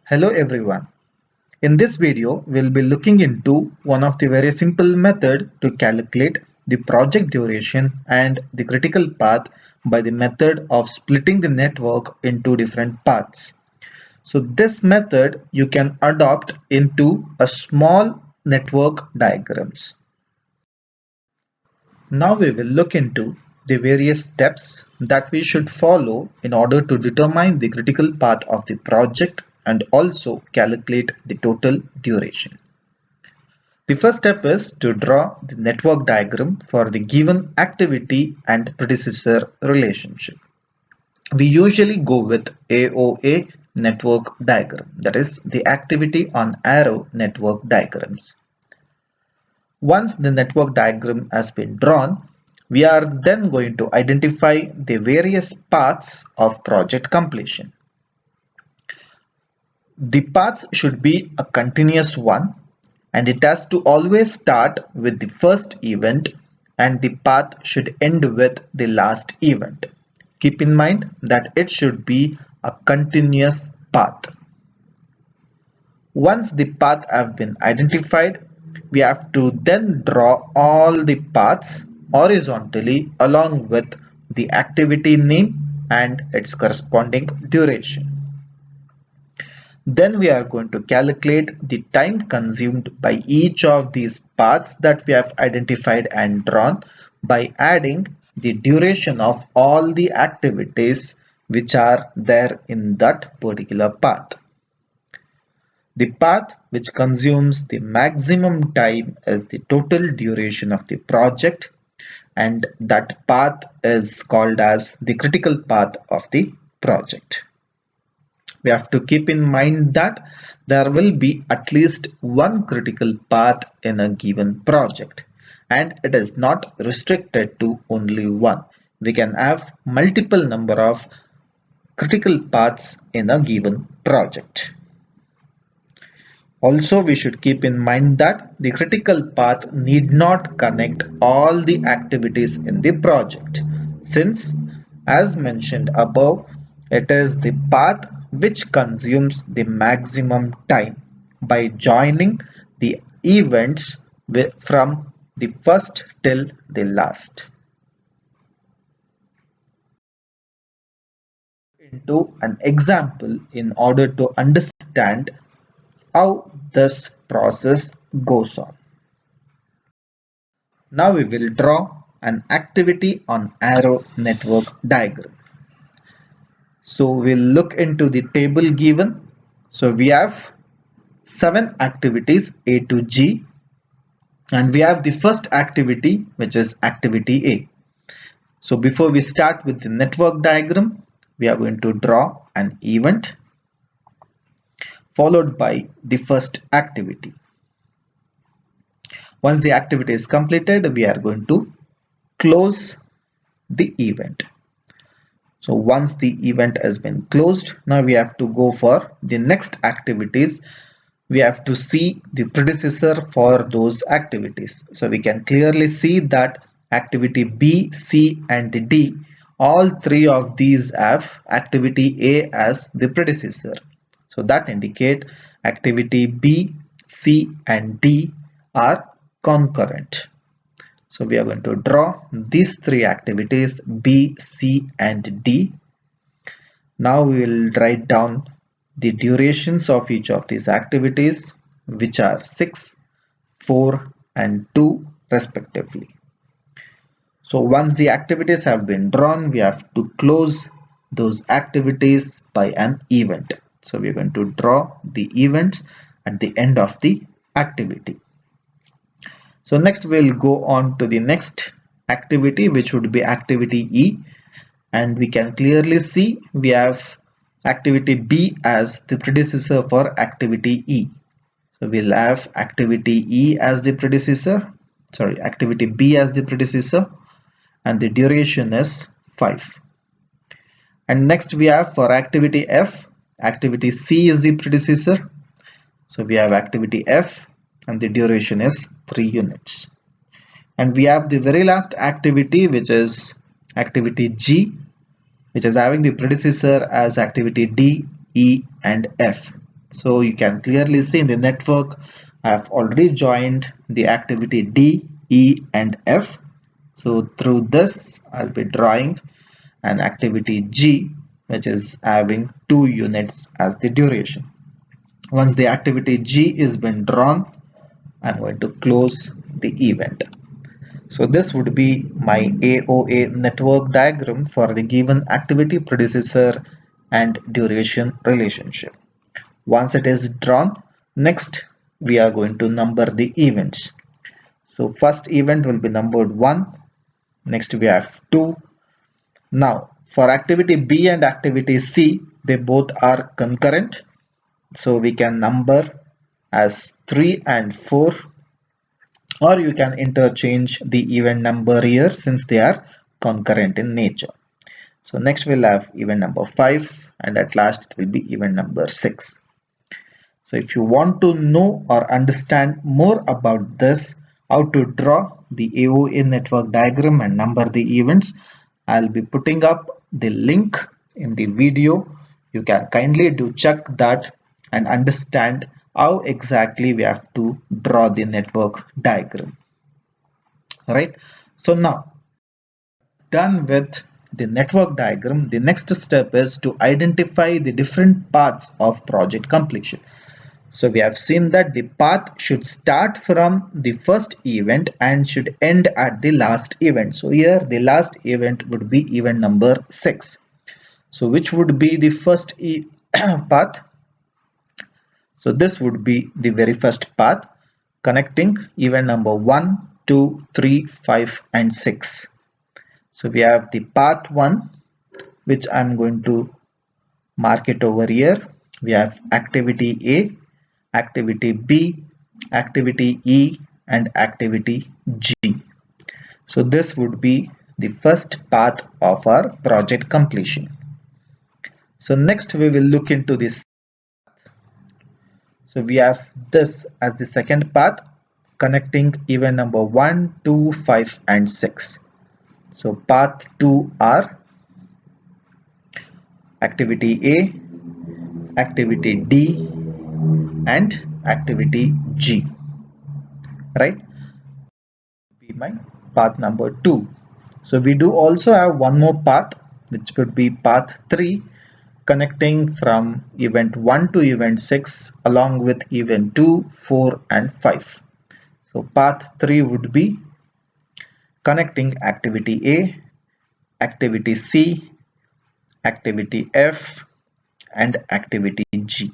Hello everyone. In this video, we'll be looking into one of the very simple method to calculate the project duration and the critical path by the method of splitting the network into different paths. So this method you can adopt into a small network diagrams. Now we will look into the various steps that we should follow in order to determine the critical path of the project and also calculate the total duration. The first step is to draw the network diagram for the given activity and predecessor relationship. We usually go with AOA network diagram, that is the activity on arrow network diagrams. Once the network diagram has been drawn, we are then going to identify the various paths of project completion. The paths should be a continuous one, and it has to always start with the first event and the path should end with the last event. Keep in mind that it should be a continuous path. Once the path have been identified, we have to then draw all the paths horizontally along with the activity name and its corresponding duration. Then we are going to calculate the time consumed by each of these paths that we have identified and drawn by adding the duration of all the activities which are there in that particular path. The path which consumes the maximum time is the total duration of the project, and that path is called as the critical path of the project. We have to keep in mind that there will be at least one critical path in a given project, and it is not restricted to only one. We can have multiple number of critical paths in a given project. Also, we should keep in mind that the critical path need not connect all the activities in the project, since, as mentioned above, it is the path which consumes the maximum time by joining the events from the first till the last. Into an example in order to understand how this process goes on. Now we will draw an activity on arrow network diagram. So we'll look into the table given. So we have 7 activities A to G, and we have the first activity which is activity A. So before we start with the network diagram, we are going to draw an event followed by the first activity. Once the activity is completed, we are going to close the event. So once the event has been closed, now we have to go for the next activities. We have to see the predecessor for those activities. So we can clearly see that activity B, C and D, all three of these have activity A as the predecessor. So that indicate activity B, C and D are concurrent. So we are going to draw these three activities B, C and D. Now we will write down the durations of each of these activities, which are 6, 4 and 2 respectively. So once the activities have been drawn, we have to close those activities by an event. So we are going to draw the events at the end of the activity. So next we'll go on to the next activity, which would be activity E, and we can clearly see we have activity B as the predecessor for activity E. So we'll have activity E as the predecessor, activity B as the predecessor, and the duration is 5. And next we have for activity F, activity C is the predecessor. So we have activity F and the duration is 3 units. And we have the very last activity, which is activity G, which is having the predecessor as activity D, E and F. So you can clearly see in the network, I have already joined the activity D, E and F. So through this, I'll be drawing an activity G, which is having 2 units as the duration. Once the activity G is been drawn, I'm going to close the event. So this would be my AOA network diagram for the given activity predecessor and duration relationship. Once it is drawn, next we are going to number the events. So first event will be numbered 1, next we have 2. Now for activity B and activity C, they both are concurrent, so we can number as 3 and 4, or you can interchange the event number here since they are concurrent in nature. So next we'll have event number 5, and at last it will be event number 6. So if you want to know or understand more about this, how to draw the AOA network diagram and number the events, I'll be putting up the link in the video. You can kindly do check that and understand how exactly we have to draw the network diagram. Right? So now, done with the network diagram, the next step is to identify the different paths of project completion. So we have seen that the path should start from the first event and should end at the last event. So here the last event would be event number 6. So which would be the first path? So this would be the very first path connecting event number 1, 2, 3, 5 and 6. So we have the path 1, which I'm going to mark it over here. We have activity A, activity B, activity E and activity G. So this would be the first path of our project completion. So next we will look into this. So we have this as the second path connecting event number 1, 2, 5 and 6. So path 2 are activity A, activity D and activity G, right? Be my path number 2. So we do also have one more path, which could be path 3, connecting from event 1 to event 6 along with event 2, 4 and 5. So path 3 would be connecting activity A, activity C, activity F and activity G.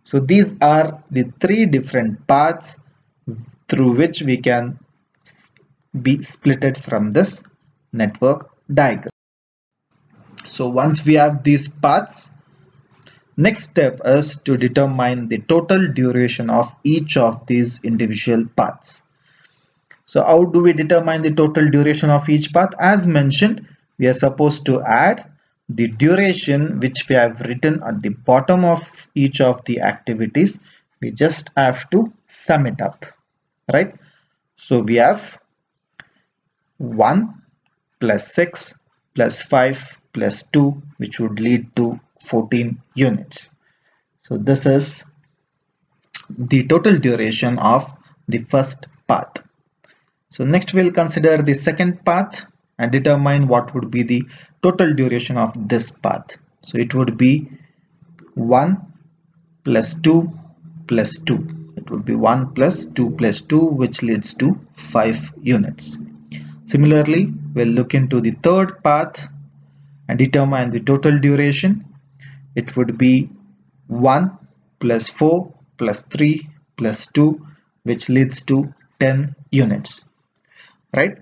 So these are the 3 different paths through which we can be splitted from this network diagram. So once we have these paths, next step is to determine the total duration of each of these individual paths. So how do we determine the total duration of each path? As mentioned, we are supposed to add the duration which we have written at the bottom of each of the activities. We just have to sum it up, right? So we have 1 plus 6 plus 5 plus 2, which would lead to 14 units. So this is the total duration of the first path. So next we'll consider the second path and determine what would be the total duration of this path. So it would be 1 plus 2 plus 2. It would be 1 plus 2 plus 2, which leads to 5 units. Similarly, we'll look into the third path and determine the total duration. It would be 1 plus 4 plus 3 plus 2, which leads to 10 units, right?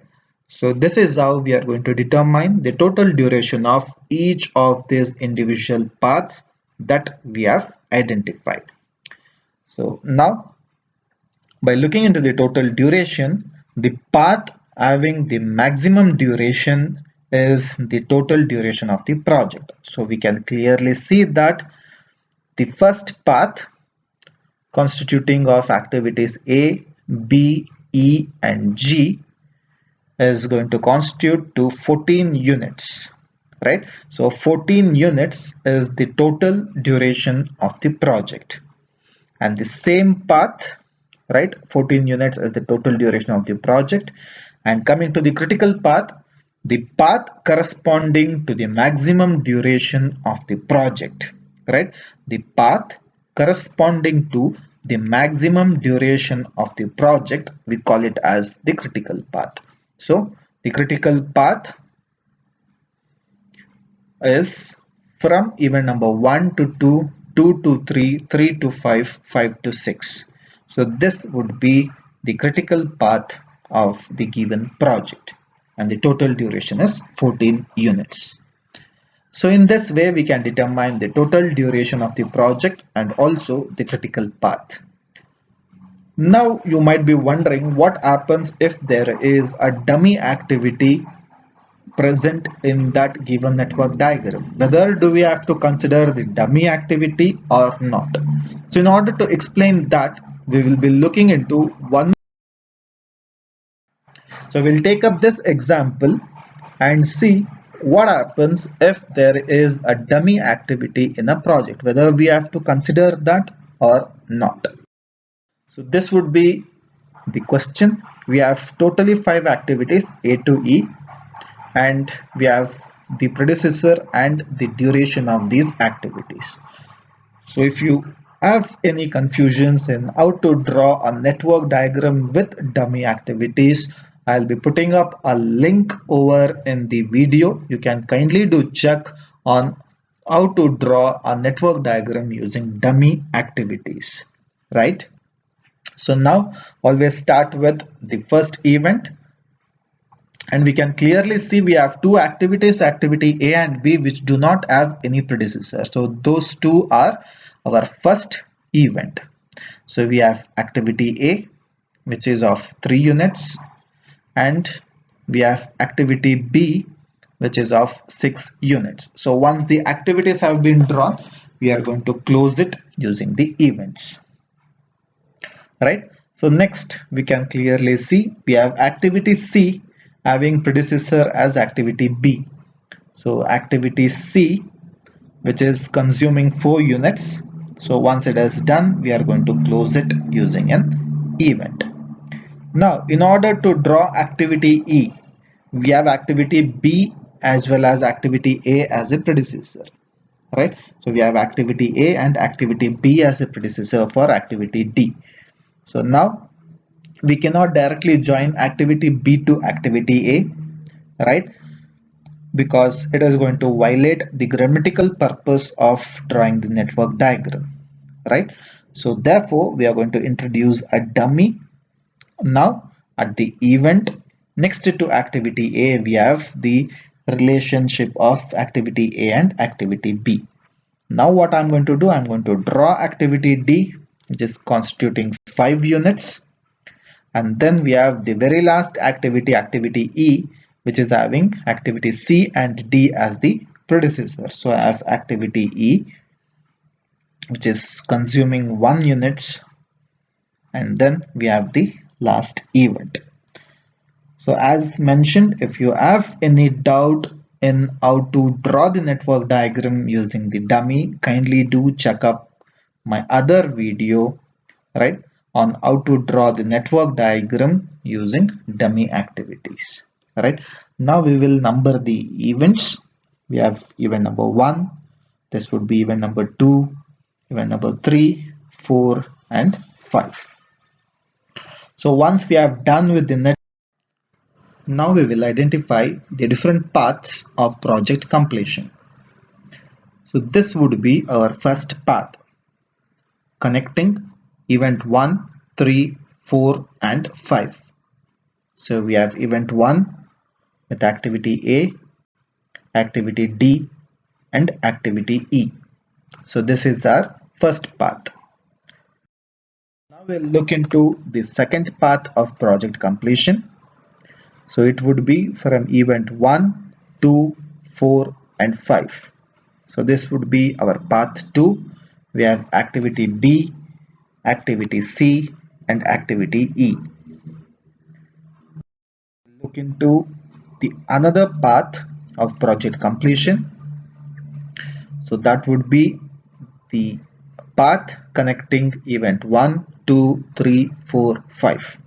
So this is how we are going to determine the total duration of each of these individual paths that we have identified. So now, by looking into the total duration, the path having the maximum duration is the total duration of the project. So we can clearly see that the first path constituting of activities A, B, E and G is going to constitute to 14 units. right? So 14 units is the total duration of the project, and the same path, right? 14 units is the total duration of the project. And coming to the critical path, the path corresponding to the maximum duration of the project, right? The path corresponding to the maximum duration of the project, we call it as the critical path. So the critical path is from event number 1 to 2, 2 to 3, 3 to 5, 5 to 6. So this would be the critical path of the given project, and the total duration is 14 units. So in this way we can determine the total duration of the project and also the critical path. Now you might be wondering what happens if there is a dummy activity present in that given network diagram. Whether do we have to consider the dummy activity or not? So in order to explain that, we will be looking into one. So we'll take up this example and see what happens if there is a dummy activity in a project, whether we have to consider that or not. So this would be the question. We have totally 5 activities A to E, and we have the predecessor and the duration of these activities. So if you have any confusions in how to draw a network diagram with dummy activities, I'll be putting up a link over in the video. You can kindly do check on how to draw a network diagram using dummy activities, right? So now always start with the first event, and we can clearly see we have two activities, activity A and B, which do not have any predecessor. So those two are our first event. So we have activity A, which is of 3 units, and we have activity B, which is of 6 units. So once the activities have been drawn, we are going to close it using the events, right? So next we can clearly see we have activity C having predecessor as activity B. So activity C, which is consuming 4 units. So once it is done, we are going to close it using an event. Now in order to draw activity E, we have activity B as well as activity A as a predecessor, right? So we have activity A and activity B as a predecessor for activity D. So now we cannot directly join activity B to activity A, right? Because it is going to violate the grammatical purpose of drawing the network diagram, right? So therefore we are going to introduce a dummy. Now at the event next to activity A, we have the relationship of activity A and activity B. Now what I'm going to do, I'm going to draw activity D, which is constituting 5 units, and then we have the very last activity, activity E, which is having activity C and D as the predecessor. So I have activity E, which is consuming 1 units, and then we have the last event. So as mentioned, if you have any doubt in how to draw the network diagram using the dummy, kindly do check up my other video, right, on how to draw the network diagram using dummy activities, right? Now we will number the events. We have event number 1, this would be event number 2, event number 3, 4 and 5. So once we have done with the net, now we will identify the different paths of project completion. So this would be our first path, connecting event 1, 3, 4 and 5. So we have event 1 with activity A, activity D and activity E. So this is our first path. Now we'll look into the second path of project completion. So it would be from event 1, 2, 4 and 5. So this would be our path 2. We have activity B, activity C and activity E. Look into the another path of project completion. So that would be the path connecting event 1, 2, 3, 4, 5.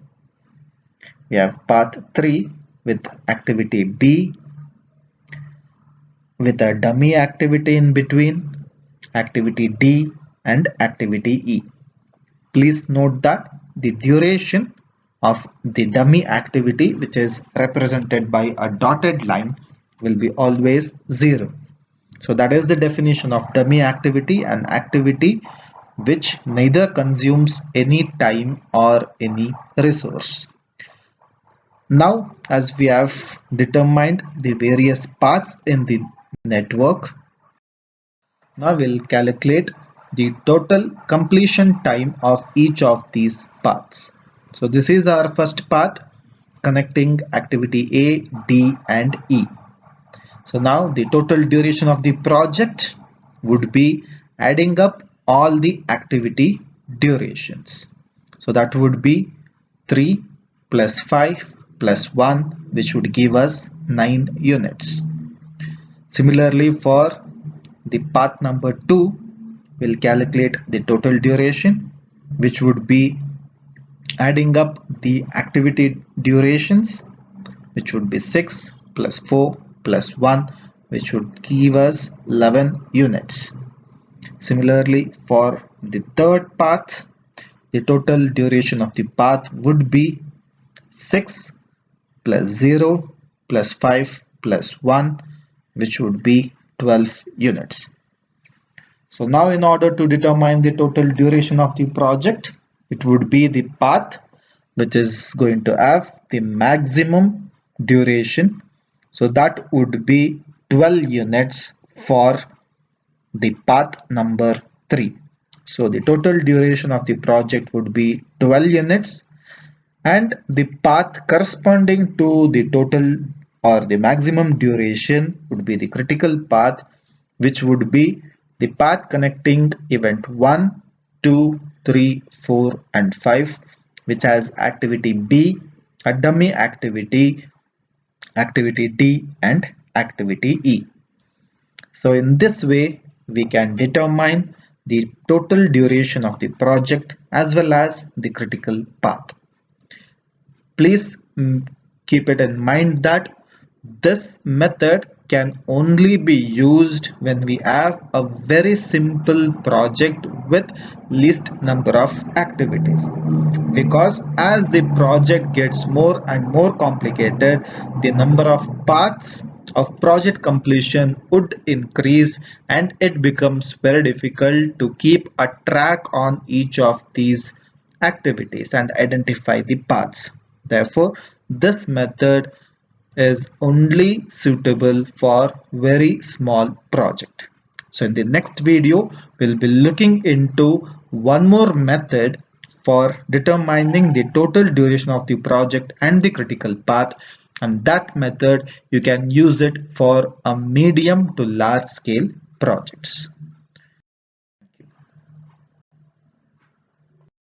We have path 3 with activity B with a dummy activity in between, activity D and activity E. Please note that the duration of the dummy activity, which is represented by a dotted line, will be always 0. So that is the definition of dummy activity, an activity which neither consumes any time or any resource. Now, as we have determined the various paths in the network, now we'll calculate the total completion time of each of these paths. So this is our first path connecting activity A, D and E. So now the total duration of the project would be adding up all the activity durations. So that would be 3 plus 5 plus 1, which would give us 9 units. Similarly, for the path number 2, we'll calculate the total duration, which would be adding up the activity durations, which would be 6 plus 4 plus 1, which would give us 11 units. Similarly, for the third path, the total duration of the path would be 6 plus 0 plus 5 plus 1, which would be 12 units. So now in order to determine the total duration of the project, it would be the path which is going to have the maximum duration. So that would be 12 units for the path number 3. So the total duration of the project would be 12 units, and the path corresponding to the total or the maximum duration would be the critical path, which would be the path connecting event 1, 2, 3, 4 and 5, which has activity B, a dummy activity, activity D and activity E. So in this way we can determine the total duration of the project as well as the critical path. Please keep it in mind that this method can only be used when we have a very simple project with least number of activities, because as the project gets more and more complicated, the number of paths of project completion would increase and it becomes very difficult to keep a track on each of these activities and identify the paths. Therefore, this method is only suitable for very small project. So in the next video, we'll be looking into one more method for determining the total duration of the project and the critical path, and that method you can use it for a medium to large scale projects.